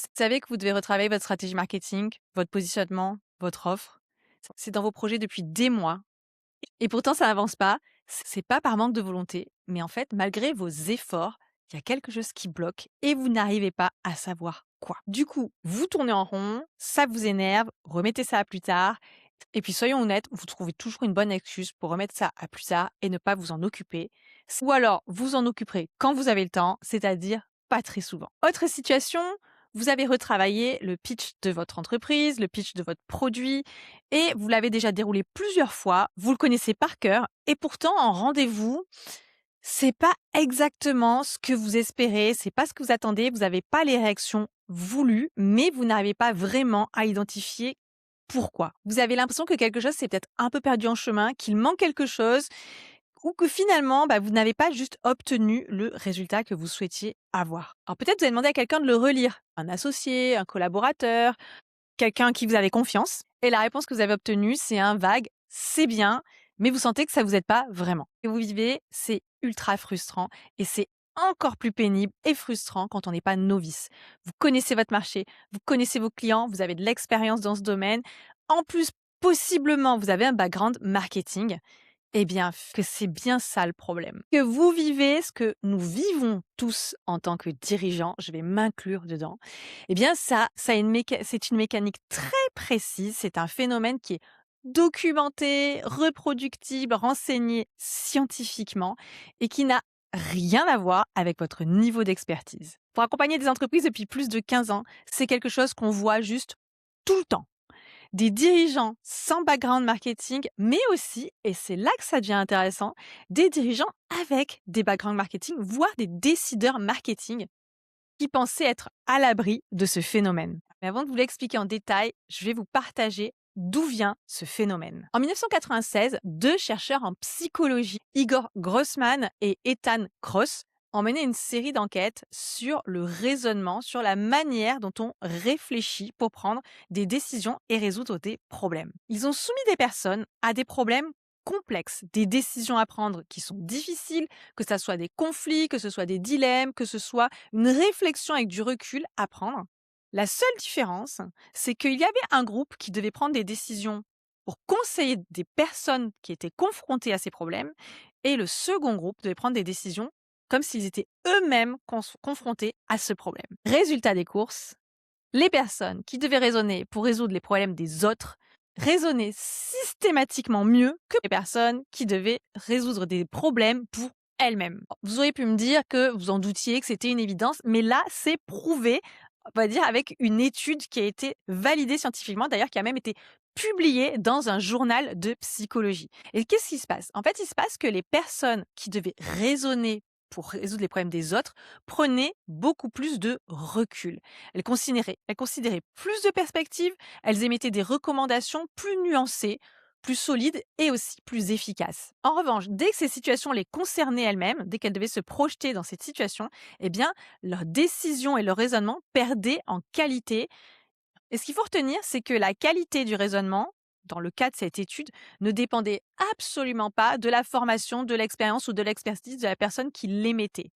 Vous savez que vous devez retravailler votre stratégie marketing, votre positionnement, votre offre. C'est dans vos projets depuis des mois et pourtant ça n'avance pas. C'est pas par manque de volonté, mais en fait, malgré vos efforts, il y a quelque chose qui bloque et vous n'arrivez pas à savoir quoi. Du coup, vous tournez en rond, ça vous énerve, remettez ça à plus tard. Et puis soyons honnêtes, vous trouvez toujours une bonne excuse pour remettre ça à plus tard et ne pas vous en occuper. Ou alors, vous en occuperez quand vous avez le temps, c'est-à-dire pas très souvent. Autre situation, vous avez retravaillé le pitch de votre entreprise, le pitch de votre produit, et vous l'avez déjà déroulé plusieurs fois, vous le connaissez par cœur, et pourtant en rendez-vous, c'est pas exactement ce que vous espérez, c'est pas ce que vous attendez, vous n'avez pas les réactions voulues, mais vous n'arrivez pas vraiment à identifier pourquoi. Vous avez l'impression que quelque chose s'est peut-être un peu perdu en chemin, qu'il manque quelque chose, ou que finalement, vous n'avez pas juste obtenu le résultat que vous souhaitiez avoir. Alors peut-être vous allez demander à quelqu'un de le relire, un associé, un collaborateur, quelqu'un en qui vous avez confiance. Et la réponse que vous avez obtenue, c'est un vague «c'est bien», mais vous sentez que ça vous aide pas vraiment. Et vous vivez, c'est ultra frustrant et c'est encore plus pénible et frustrant quand on n'est pas novice. Vous connaissez votre marché, vous connaissez vos clients, vous avez de l'expérience dans ce domaine. En plus, possiblement, vous avez un background marketing. Eh bien, que c'est bien ça le problème. Que vous vivez ce que nous vivons tous en tant que dirigeants, je vais m'inclure dedans. Eh bien, c'est une mécanique très précise. C'est un phénomène qui est documenté, reproductible, renseigné scientifiquement et qui n'a rien à voir avec votre niveau d'expertise. Pour accompagner des entreprises depuis plus de 15 ans, c'est quelque chose qu'on voit juste tout le temps, des dirigeants sans background marketing, mais aussi, et c'est là que ça devient intéressant, des dirigeants avec des backgrounds marketing, voire des décideurs marketing qui pensaient être à l'abri de ce phénomène. Mais avant de vous l'expliquer en détail, je vais vous partager d'où vient ce phénomène. En 1996, deux chercheurs en psychologie, Igor Grossman et Ethan Kross, ont mené une série d'enquêtes sur le raisonnement, sur la manière dont on réfléchit pour prendre des décisions et résoudre des problèmes. Ils ont soumis des personnes à des problèmes complexes, des décisions à prendre qui sont difficiles, que ce soit des conflits, que ce soit des dilemmes, que ce soit une réflexion avec du recul à prendre. La seule différence, c'est qu'il y avait un groupe qui devait prendre des décisions pour conseiller des personnes qui étaient confrontées à ces problèmes, et le second groupe devait prendre des décisions comme s'ils étaient eux-mêmes confrontés à ce problème. Résultat des courses, les personnes qui devaient raisonner pour résoudre les problèmes des autres raisonnaient systématiquement mieux que les personnes qui devaient résoudre des problèmes pour elles-mêmes. Vous auriez pu me dire que vous en doutiez, que c'était une évidence, mais là, c'est prouvé, on va dire, avec une étude qui a été validée scientifiquement, d'ailleurs, qui a même été publiée dans un journal de psychologie. Et qu'est-ce qui se passe? En fait, il se passe que les personnes qui devaient raisonner pour résoudre les problèmes des autres prenaient beaucoup plus de recul. Elles considéraient plus de perspectives, elles émettaient des recommandations plus nuancées, plus solides et aussi plus efficaces. En revanche, dès que ces situations les concernaient elles-mêmes, dès qu'elles devaient se projeter dans cette situation, eh bien, leurs décisions et leur raisonnement perdaient en qualité. Et ce qu'il faut retenir, c'est que la qualité du raisonnement, dans le cas de cette étude, ne dépendait absolument pas de la formation, de l'expérience ou de l'expertise de la personne qui l'émettait.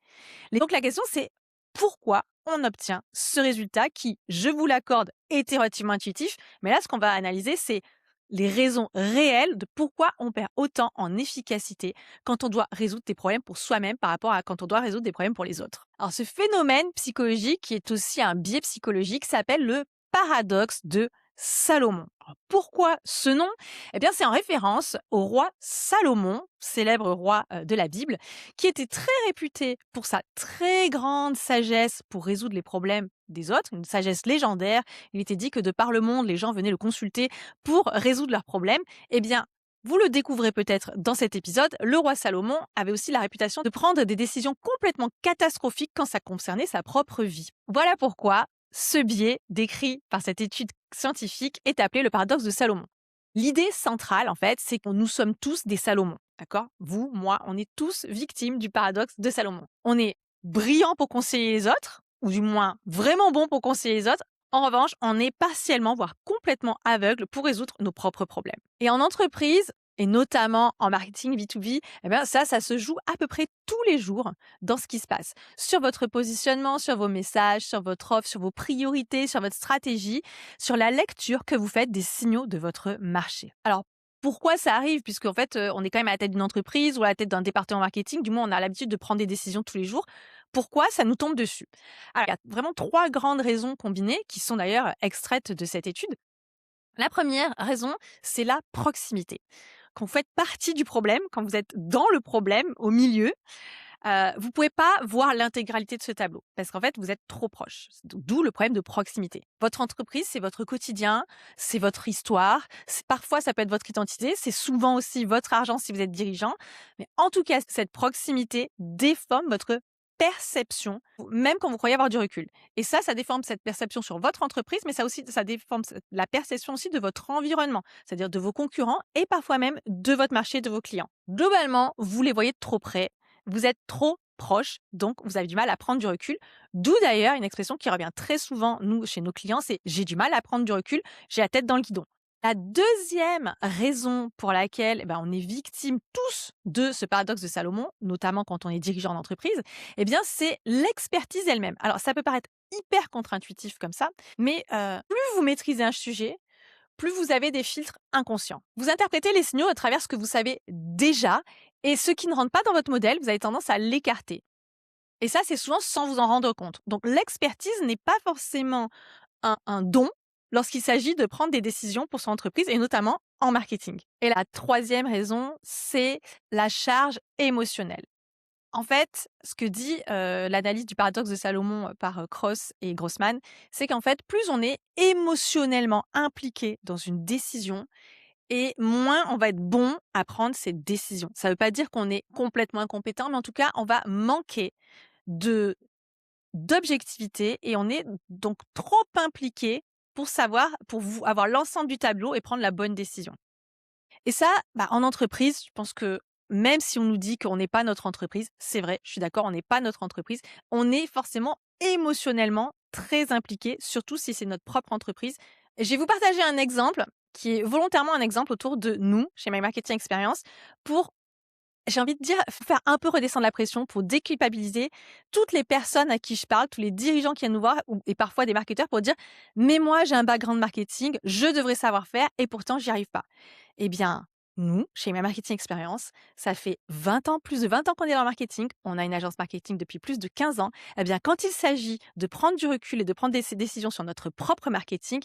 Et donc la question, c'est pourquoi on obtient ce résultat qui, je vous l'accorde, est relativement intuitif. Mais là, ce qu'on va analyser, c'est les raisons réelles de pourquoi on perd autant en efficacité quand on doit résoudre des problèmes pour soi-même par rapport à quand on doit résoudre des problèmes pour les autres. Alors ce phénomène psychologique, qui est aussi un biais psychologique, s'appelle le paradoxe de Salomon. Alors, pourquoi ce nom? Eh bien, c'est en référence au roi Salomon, célèbre roi de la Bible, qui était très réputé pour sa très grande sagesse pour résoudre les problèmes des autres, une sagesse légendaire. Il était dit que de par le monde, les gens venaient le consulter pour résoudre leurs problèmes. Eh bien, vous le découvrez peut-être dans cet épisode, le roi Salomon avait aussi la réputation de prendre des décisions complètement catastrophiques quand ça concernait sa propre vie. Voilà pourquoi ce biais, décrit par cette étude scientifique, est appelé le paradoxe de Salomon. L'idée centrale, en fait, c'est que nous sommes tous des Salomons. D'accord? Vous, moi, on est tous victimes du paradoxe de Salomon. On est brillants pour conseiller les autres, ou du moins vraiment bons pour conseiller les autres. En revanche, on est partiellement, voire complètement aveugle pour résoudre nos propres problèmes. Et en entreprise, et notamment en marketing B2B, eh bien ça se joue à peu près tous les jours dans ce qui se passe. Sur votre positionnement, sur vos messages, sur votre offre, sur vos priorités, sur votre stratégie, sur la lecture que vous faites des signaux de votre marché. Alors, pourquoi ça arrive? Puisqu'en fait, on est quand même à la tête d'une entreprise ou à la tête d'un département marketing, du moins on a l'habitude de prendre des décisions tous les jours. Pourquoi ça nous tombe dessus? Alors, il y a vraiment 3 grandes raisons combinées qui sont d'ailleurs extraites de cette étude. La première raison, c'est la proximité. Quand vous faites partie du problème, quand vous êtes dans le problème, au milieu, vous pouvez pas voir l'intégralité de ce tableau parce qu'en fait, vous êtes trop proche. D'où le problème de proximité. Votre entreprise, c'est votre quotidien, c'est votre histoire, parfois ça peut être votre identité, c'est souvent aussi votre argent si vous êtes dirigeant, mais en tout cas, cette proximité déforme votre perception, même quand vous croyez avoir du recul. Et ça déforme cette perception sur votre entreprise, mais ça déforme la perception aussi de votre environnement, c'est-à-dire de vos concurrents et parfois même de votre marché, de vos clients. Globalement, vous les voyez de trop près, vous êtes trop proche, donc vous avez du mal à prendre du recul. D'où d'ailleurs une expression qui revient très souvent, nous, chez nos clients, c'est j'ai du mal à prendre du recul, j'ai la tête dans le guidon. La deuxième raison pour laquelle on est victime tous de ce paradoxe de Salomon, notamment quand on est dirigeant d'entreprise, c'est l'expertise elle-même. Alors, ça peut paraître hyper contre-intuitif comme ça, mais plus vous maîtrisez un sujet, plus vous avez des filtres inconscients. Vous interprétez les signaux à travers ce que vous savez déjà et ce qui ne rentre pas dans votre modèle, vous avez tendance à l'écarter. Et ça, c'est souvent sans vous en rendre compte. Donc, l'expertise n'est pas forcément un don lorsqu'il s'agit de prendre des décisions pour son entreprise et notamment en marketing. Et la troisième raison, c'est la charge émotionnelle. En fait, ce que dit l'analyse du paradoxe de Salomon par Cross et Grossman, c'est qu'en fait, plus on est émotionnellement impliqué dans une décision et moins on va être bon à prendre cette décision. Ça ne veut pas dire qu'on est complètement incompétent, mais en tout cas, on va manquer de d'objectivité et on est donc trop impliqué pour vous avoir l'ensemble du tableau et prendre la bonne décision. Et ça, en entreprise, je pense que même si on nous dit qu'on n'est pas notre entreprise, c'est vrai, je suis d'accord, on n'est pas notre entreprise, on est forcément émotionnellement très impliqué, surtout si c'est notre propre entreprise. Et je vais vous partager un exemple qui est volontairement un exemple autour de nous, chez My Marketing Experience, pour j'ai envie de dire, faire un peu redescendre la pression pour déculpabiliser toutes les personnes à qui je parle, tous les dirigeants qui viennent nous voir et parfois des marketeurs pour dire: «Mais moi, j'ai un background marketing, je devrais savoir faire et pourtant j'y arrive pas». Eh bien, nous, chez My Marketing Experience, ça fait 20 ans, plus de 20 ans qu'on est dans le marketing. On a une agence marketing depuis plus de 15 ans. Eh bien, quand il s'agit de prendre du recul et de prendre des décisions sur notre propre marketing,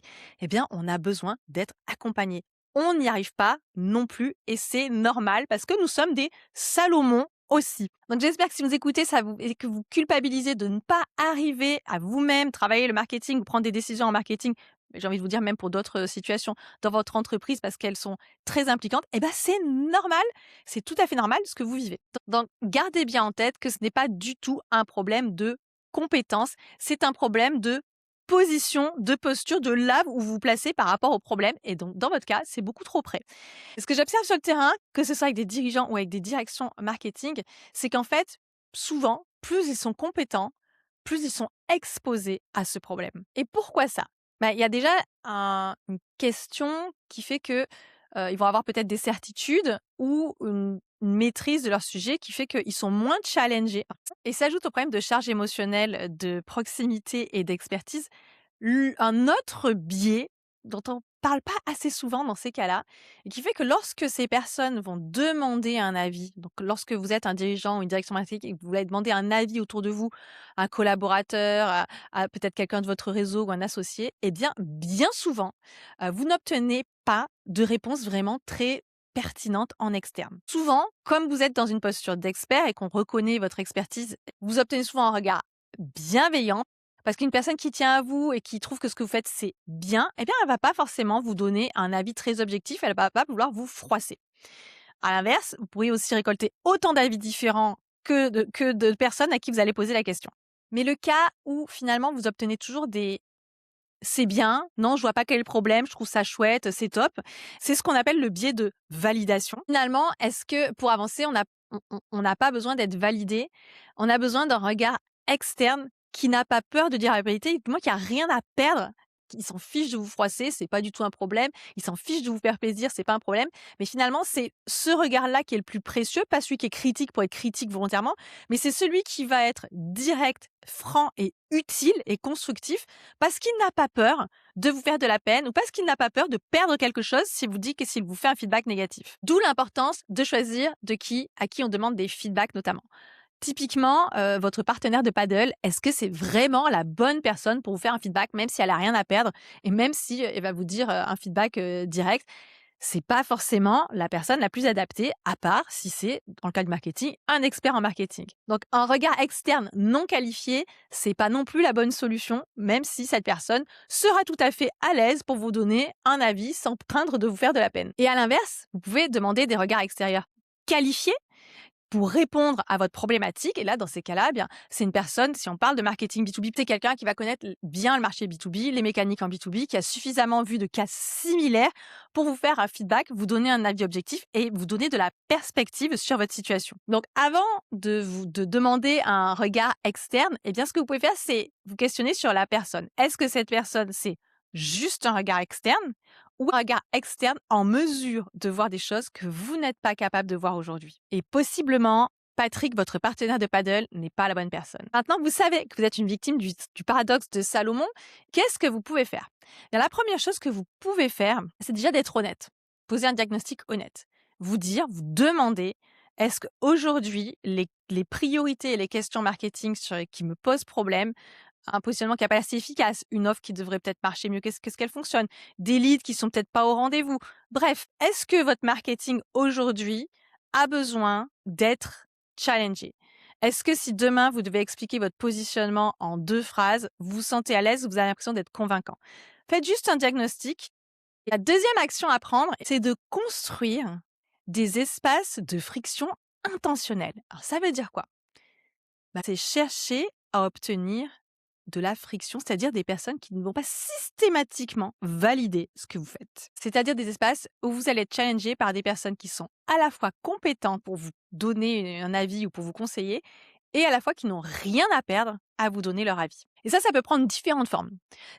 on a besoin d'être accompagné. On n'y arrive pas non plus et c'est normal parce que nous sommes des Salomon aussi. Donc j'espère que si vous écoutez et que vous culpabilisez de ne pas arriver à vous-même travailler le marketing ou prendre des décisions en marketing, j'ai envie de vous dire même pour d'autres situations dans votre entreprise parce qu'elles sont très impliquantes, c'est normal, c'est tout à fait normal ce que vous vivez. Donc gardez bien en tête que ce n'est pas du tout un problème de compétence, c'est un problème de position, de posture, de là où vous vous placez par rapport au problème. Et donc, dans votre cas, c'est beaucoup trop près. Et ce que j'observe sur le terrain, que ce soit avec des dirigeants ou avec des directions marketing, c'est qu'en fait, souvent, plus ils sont compétents, plus ils sont exposés à ce problème. Et pourquoi ça? Il y a déjà une question qui fait que ils vont avoir peut-être des certitudes ou une maîtrise de leur sujet qui fait qu'ils sont moins challengés. Et s'ajoute au problème de charge émotionnelle, de proximité et d'expertise, un autre biais dont on parle pas assez souvent dans ces cas-là et qui fait que lorsque ces personnes vont demander un avis, donc lorsque vous êtes un dirigeant ou une direction marketing et que vous voulez demander un avis autour de vous, un collaborateur, à peut-être quelqu'un de votre réseau ou un associé, bien souvent, vous n'obtenez pas de réponse vraiment très pertinente en externe. Souvent, comme vous êtes dans une posture d'expert et qu'on reconnaît votre expertise, vous obtenez souvent un regard bienveillant parce qu'une personne qui tient à vous et qui trouve que ce que vous faites, c'est bien, elle va pas forcément vous donner un avis très objectif, elle va pas vouloir vous froisser. À l'inverse, vous pourriez aussi récolter autant d'avis différents que de personnes à qui vous allez poser la question. Mais le cas où finalement vous obtenez toujours des «c'est bien», «non, je vois pas quel est le problème, je trouve ça chouette, c'est top», c'est ce qu'on appelle le biais de validation. Finalement, est-ce que pour avancer, on n'a pas besoin d'être validé, on a besoin d'un regard externe qui n'a pas peur de dire la vérité, moi qui a rien à perdre Ils s'en fichent de vous froisser, c'est pas du tout un problème. Ils s'en fichent de vous faire plaisir, c'est pas un problème. Mais finalement, c'est ce regard-là qui est le plus précieux, pas celui qui est critique pour être critique volontairement, mais c'est celui qui va être direct, franc et utile et constructif parce qu'il n'a pas peur de vous faire de la peine ou parce qu'il n'a pas peur de perdre quelque chose s'il vous fait un feedback négatif. D'où l'importance de choisir à qui on demande des feedbacks notamment. Typiquement, votre partenaire de paddle, est-ce que c'est vraiment la bonne personne pour vous faire un feedback, même si elle a rien à perdre et même si, elle va vous dire, un feedback, direct? C'est pas forcément la personne la plus adaptée, à part si c'est, dans le cas du marketing, un expert en marketing. Donc un regard externe non qualifié, c'est pas non plus la bonne solution, même si cette personne sera tout à fait à l'aise pour vous donner un avis sans craindre de vous faire de la peine. Et à l'inverse, vous pouvez demander des regards extérieurs qualifiés pour répondre à votre problématique. Et là, dans ces cas-là, eh bien, c'est une personne, si on parle de marketing B2B, c'est quelqu'un qui va connaître bien le marché B2B, les mécaniques en B2B, qui a suffisamment vu de cas similaires pour vous faire un feedback, vous donner un avis objectif et vous donner de la perspective sur votre situation. Donc, avant de demander un regard externe, eh bien, ce que vous pouvez faire, c'est vous questionner sur la personne. Est-ce que cette personne, c'est juste un regard externe ou un regard externe en mesure de voir des choses que vous n'êtes pas capable de voir aujourd'hui. Et possiblement, Patrick, votre partenaire de paddle, n'est pas la bonne personne. Maintenant, vous savez que vous êtes une victime du paradoxe de Salomon. Qu'est-ce que vous pouvez faire? Bien, la première chose que vous pouvez faire, c'est déjà d'être honnête. Poser un diagnostic honnête. Vous demander, est-ce qu'aujourd'hui, les priorités et les questions marketing qui me posent problème, un positionnement qui n'est pas assez efficace, une offre qui devrait peut-être marcher mieux qu'est-ce qu'elle fonctionne, des leads qui sont peut-être pas au rendez-vous. Bref, est-ce que votre marketing aujourd'hui a besoin d'être challengé? Est-ce que si demain vous devez expliquer votre positionnement en 2 phrases, vous vous sentez à l'aise, vous avez l'impression d'être convaincant? Faites juste un diagnostic. La deuxième action à prendre, c'est de construire des espaces de friction intentionnels. Alors ça veut dire quoi? C'est chercher à obtenir de la friction, c'est-à-dire des personnes qui ne vont pas systématiquement valider ce que vous faites. C'est-à-dire des espaces où vous allez être challengé par des personnes qui sont à la fois compétentes pour vous donner un avis ou pour vous conseiller et à la fois qui n'ont rien à perdre à vous donner leur avis. Et ça peut prendre différentes formes.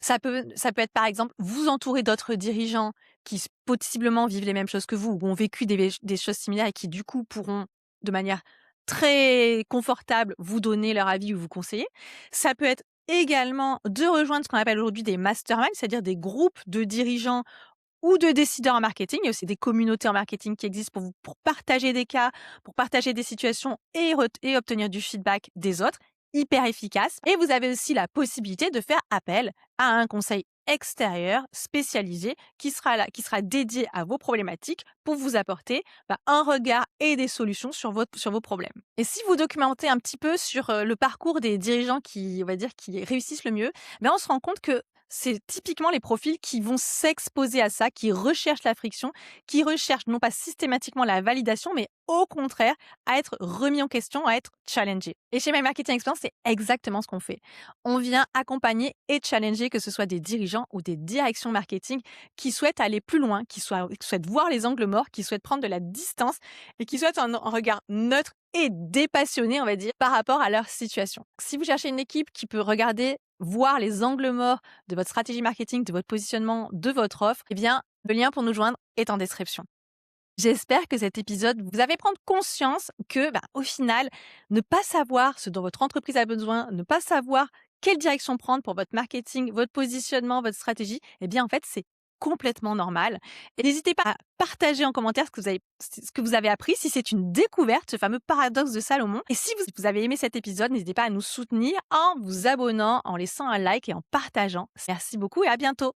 Ça peut être par exemple vous entourer d'autres dirigeants qui possiblement vivent les mêmes choses que vous ou ont vécu des choses similaires et qui du coup pourront de manière très confortable vous donner leur avis ou vous conseiller. Ça peut être également de rejoindre ce qu'on appelle aujourd'hui des masterminds, c'est-à-dire des groupes de dirigeants ou de décideurs en marketing. Il y a aussi des communautés en marketing qui existent pour partager des cas, pour partager des situations et obtenir du feedback des autres, hyper efficace. Et vous avez aussi la possibilité de faire appel à un conseil extérieur spécialisé qui sera dédié à vos problématiques pour vous apporter un regard et des solutions sur vos problèmes. Et si vous documentez un petit peu sur le parcours des dirigeants qui réussissent le mieux, on se rend compte que c'est typiquement les profils qui vont s'exposer à ça, qui recherchent la friction, qui recherchent non pas systématiquement la validation, mais au contraire à être remis en question, à être challengé. Et chez My Marketing Experience, c'est exactement ce qu'on fait. On vient accompagner et challenger, que ce soit des dirigeants ou des directions marketing qui souhaitent aller plus loin, qui souhaitent voir les angles morts, qui souhaitent prendre de la distance et qui souhaitent un regard neutre et dépassionné, on va dire, par rapport à leur situation. Si vous cherchez une équipe qui peut voir les angles morts de votre stratégie marketing, de votre positionnement, de votre offre, eh bien, le lien pour nous joindre est en description. J'espère que cet épisode vous avez prendre conscience que, au final, ne pas savoir ce dont votre entreprise a besoin, ne pas savoir quelle direction prendre pour votre marketing, votre positionnement, votre stratégie, eh bien, en fait, c'est complètement normal. Et n'hésitez pas à partager en commentaire ce que vous avez appris, si c'est une découverte, ce fameux paradoxe de Salomon. Et si vous avez aimé cet épisode, n'hésitez pas à nous soutenir en vous abonnant, en laissant un like et en partageant. Merci beaucoup et à bientôt.